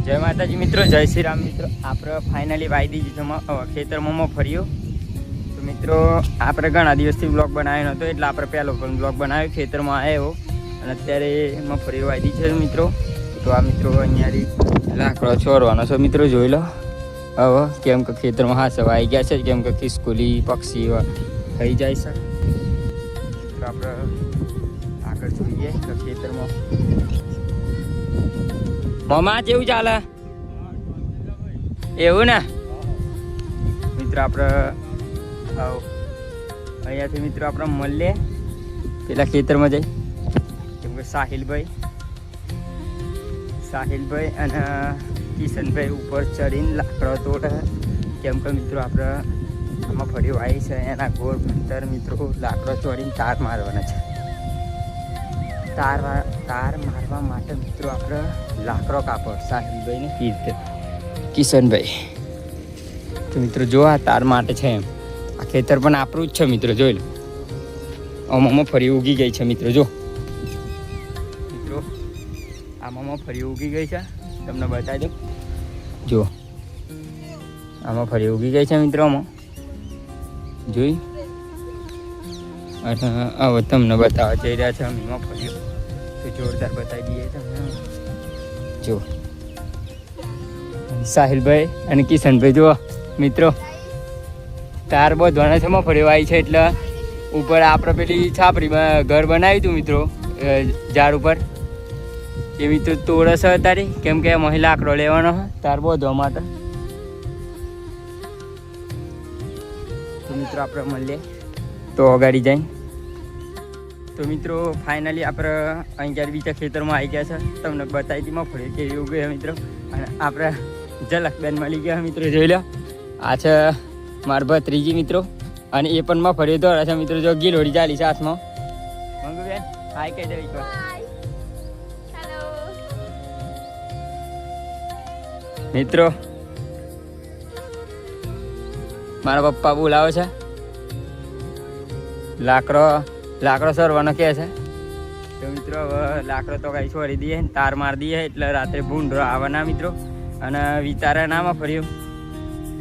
જય માતાજી મિત્રો, જય શ્રી રામ મિત્રો. આપણે ફાઇનલી વાઈ દીધી ખેતરમાં ફર્યું તો મિત્રો. આપણે ઘણા દિવસથી બ્લોગ બનાવ્યો નહોતો એટલે આપણે પહેલો પણ બ્લોગ બનાવ્યો ખેતરમાં આવ્યો અને અત્યારે મગફળી વાઈ દીધી છે મિત્રો. તો આ મિત્રો અહીંયા લાકડો છોડવાનો છે મિત્રો, જોઈ લો. હવે કેમ કે ખેતરમાં હા સવાઈ ગયા છે, કેમ કે ખિસકોલી પક્ષી થઈ જાય છે. તો આપણે આગળ જોઈએ કે ખેતરમાં મમા જેવું ચાલે એવું ને મિત્રો. આપણે અહીંયાથી મિત્રો આપણે મળીએ પેલા ખેતરમાં જઈ, કેમ કે સાહિલભાઈ અને કિશનભાઈ ઉપર ચડીને લાકડો તોડે. કેમ કે મિત્રો આપણે આમાં ફરી વાઈ છે એના ગોળ ભંતર મિત્રો લાકડો ચોડીને તાર મારવાના છે. તાર મારવા માટે મિત્રો આપણે લાકડો કાપો સાહિલભાઈ ને કિશનભાઈ. તો મિત્રો જો આ તાર માટે છે એમ. આ ખેતર પણ આપણું જ છે મિત્રો, જોઈ લો. આમાં ફરી ઉગી ગઈ છે મિત્રો. જો મિત્રો આમાં ફરી ઉગી ગઈ છે, તમને બતાવી દો. જો આમાં ફરી ઉગી ગઈ છે મિત્રો. આમાં જોઈ અને હવે તમને બતાવવા જઈ રહ્યા છે અમે ફર્યું તો જોરદાર બતાવી દઈએ તમને. જો સાહિલભાઈ અને કિશનભાઈ જુઓ મિત્રો, તાર બધવાના છે મફળી આવી છે એટલે ઉપર આપણે પેલી છાપરીમાં ઘર બનાવ્યું હતું મિત્રો ઝાડ ઉપર. એ મિત્રો તોડે છે તારી, કેમ કે એમાં લાકડો લેવાનો તાર બધવા માટે. તો મિત્રો આપણે મળીએ તો અગાડી જાય. તો મિત્રો ફાઇનલી આપણે અહીં બીજા ખેતરમાં આવી ગયા છે. તમને બતાવી હતી મફળી કેવી ઉગી મિત્રો. અને આપણે ઝલકબેન મળી ગયા મિત્રો, જોઈ લો. આ છે મારા ભત્રીજી મિત્રો, અને એ પણ મફળી દોડે છે મિત્રો. જો ગીલોડી ચાલી છે હાથમાં. મંગુબેન હાય કહી દે. મિત્રો મારા પપ્પા બોલાવે છે. લાકડો સરવાનો કહે છે. તો મિત્રો હવે લાકડો તો કઈ છોડી દઈએ, તાર મારી દઈએ એટલે રાત્રે ભૂંડરો આવવાના મિત્રો. અને વિચારે નામાં ફર્યું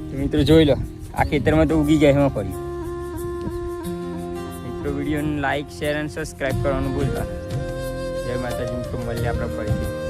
તો મિત્રો જોઈ લો, આ ખેતરમાં તો ઉગી જાય એમાં ફર્યું મિત્રો. વિડીયોને લાઈક, શેર અને સબસ્ક્રાઈબ કરવાનું ભૂલતા. જય માતાજી મિત્રો, મળીએ આપણે ફરીથી.